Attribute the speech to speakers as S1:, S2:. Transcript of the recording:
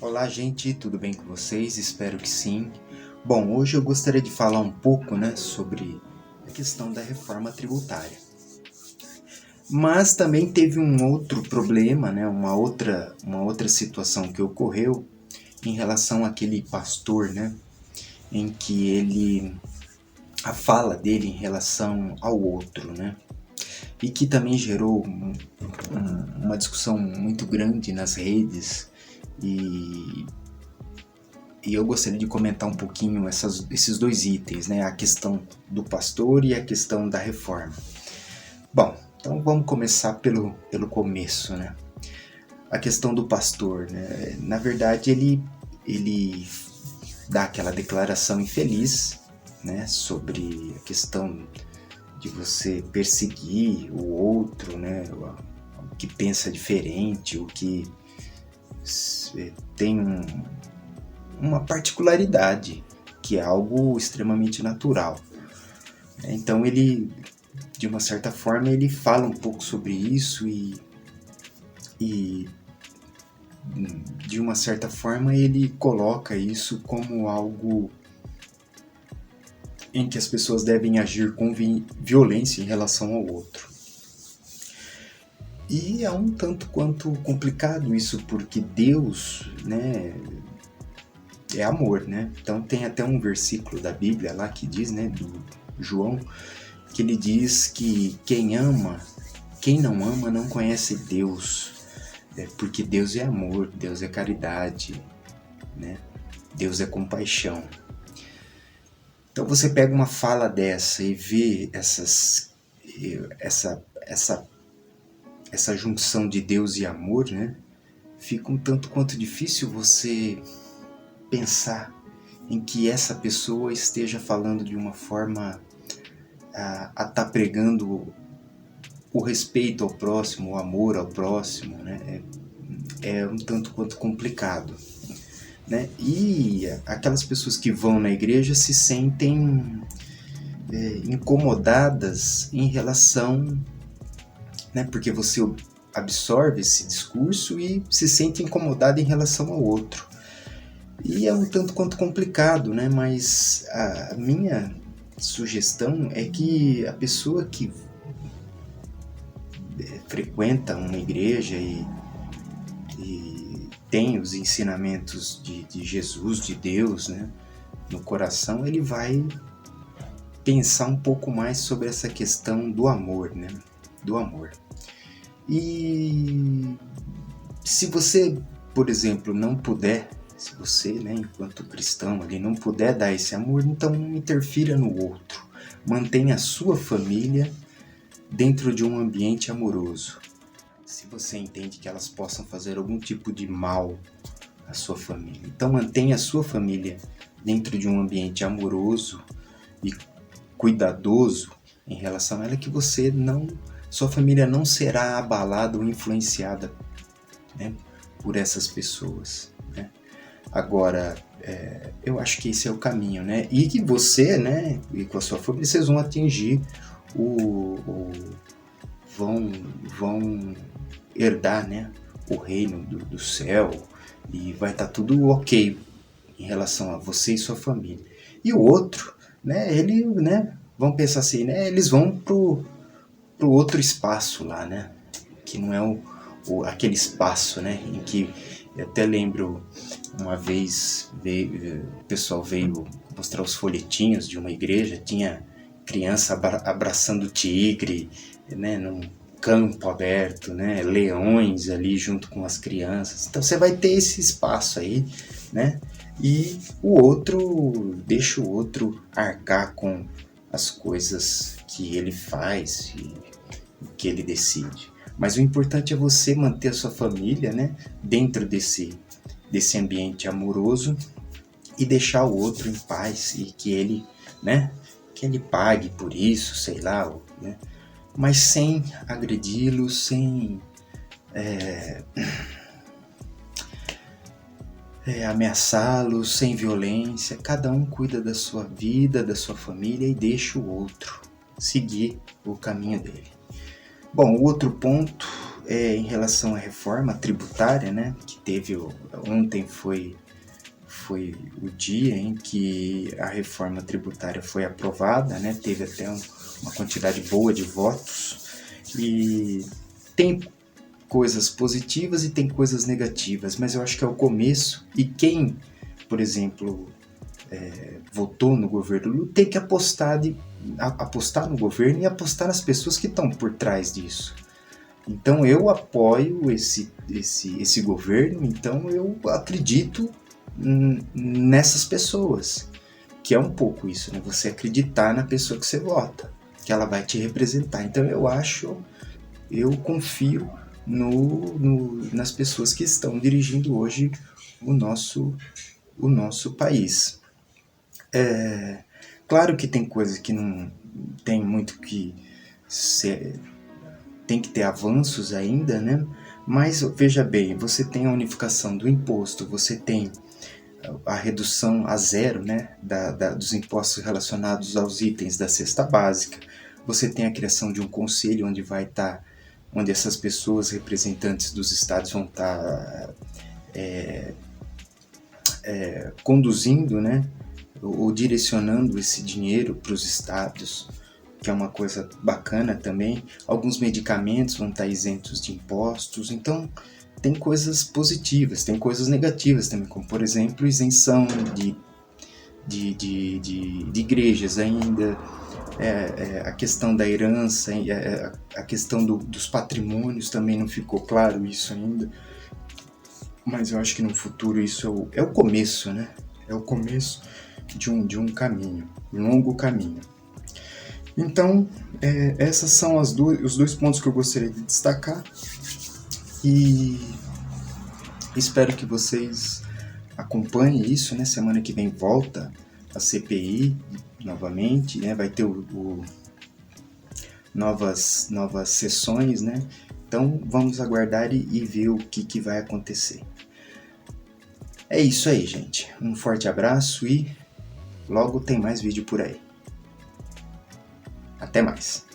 S1: Olá, gente, tudo bem com vocês? Espero que sim. Bom, hoje eu gostaria de falar um pouco, sobre a questão da reforma tributária. Mas também teve um outro problema, uma outra situação que ocorreu em relação àquele pastor, em que a fala dele em relação ao outro, e que também gerou uma discussão muito grande nas redes e eu gostaria de comentar um pouquinho esses dois itens, a questão do pastor e a questão da reforma. Bom, então vamos começar pelo começo, A questão do pastor, Na verdade, ele dá aquela declaração infeliz, sobre a questão de você perseguir o outro, o que pensa diferente, o que tem uma particularidade, que é algo extremamente natural. Então ele, de uma certa forma, ele fala um pouco sobre isso e de uma certa forma ele coloca isso como algo em que as pessoas devem agir com violência em relação ao outro. E é um tanto quanto complicado isso, porque Deus, é amor, Então tem até um versículo da Bíblia lá que diz, do João, que ele diz que quem não ama não conhece Deus, porque Deus é amor, Deus é caridade, Deus é compaixão. Então você pega uma fala dessa e vê essa junção de Deus e amor, fica um tanto quanto difícil você pensar em que essa pessoa esteja falando de uma forma a estar pregando o respeito ao próximo, o amor ao próximo, É um tanto quanto complicado, E aquelas pessoas que vão na igreja se sentem incomodadas em relação, porque você absorve esse discurso e se sente incomodado em relação ao outro. E é um tanto quanto complicado, Mas a minha sugestão é que a pessoa que frequenta uma igreja e tem os ensinamentos de Jesus, de Deus, no coração, ele vai pensar um pouco mais sobre essa questão do amor, Do amor. E se você, por exemplo, não puder, se você, enquanto cristão, ali, não puder dar esse amor, então não interfira no outro. Mantenha a sua família dentro de um ambiente amoroso. Se você entende que elas possam fazer algum tipo de mal à sua família, então mantenha a sua família dentro de um ambiente amoroso e cuidadoso em relação a ela, que sua família não será abalada ou influenciada, por essas pessoas, Agora, eu acho que esse é o caminho, E que você, e com a sua família, vocês vão atingir vão herdar, o reino do céu, e vai estar tudo ok em relação a você e sua família. E o outro, vão pensar assim, eles vão pro outro espaço lá, que não é aquele espaço, em que eu até lembro uma vez o pessoal veio mostrar os folhetinhos de uma igreja, tinha criança abraçando tigre, num campo aberto, leões ali junto com as crianças. Então você vai ter esse espaço aí, e o outro, deixa o outro arcar com as coisas que ele faz e que ele decide. Mas o importante é você manter a sua família, dentro desse ambiente amoroso e deixar o outro em paz e que ele, que ele pague por isso, sei lá, mas sem agredi-lo, sem ameaçá-lo, sem violência. Cada um cuida da sua vida, da sua família e deixa o outro seguir o caminho dele. Bom, o outro ponto em relação à reforma tributária, né, que teve ontem foi o dia em que a reforma tributária foi aprovada, né, teve até uma quantidade boa de votos, e tem coisas positivas e tem coisas negativas, mas eu acho que é o começo, e quem, por exemplo, votou no governo Lula tem que apostar no governo e apostar nas pessoas que estão por trás disso. Então eu apoio esse governo, então eu acredito nessas pessoas, que é um pouco isso, né? Você acreditar na pessoa que você vota, que ela vai te representar. Então eu confio nas pessoas que estão dirigindo hoje o nosso país. Claro que tem coisas que não tem muito que ser, tem que ter avanços ainda, né? Mas veja bem, você tem a unificação do imposto, você tem a redução a zero, né, dos impostos relacionados aos itens da cesta básica, você tem a criação de um conselho onde essas pessoas, representantes dos estados, vão estar conduzindo, né, ou direcionando esse dinheiro para os estados, que é uma coisa bacana também. Alguns medicamentos vão estar isentos de impostos, então tem coisas positivas, tem coisas negativas também, como por exemplo isenção de igrejas ainda, a questão da herança, a questão dos patrimônios também não ficou claro isso ainda, mas eu acho que no futuro isso é o começo, né? É o começo de um caminho, um longo caminho. Então, essas são os dois pontos que eu gostaria de destacar, e espero que vocês acompanhem isso, né? Semana que vem volta a CPI novamente, né? Vai ter novas sessões, né? Então vamos aguardar e ver o que vai acontecer. É isso aí, gente. Um forte abraço e logo tem mais vídeo por aí. Até mais.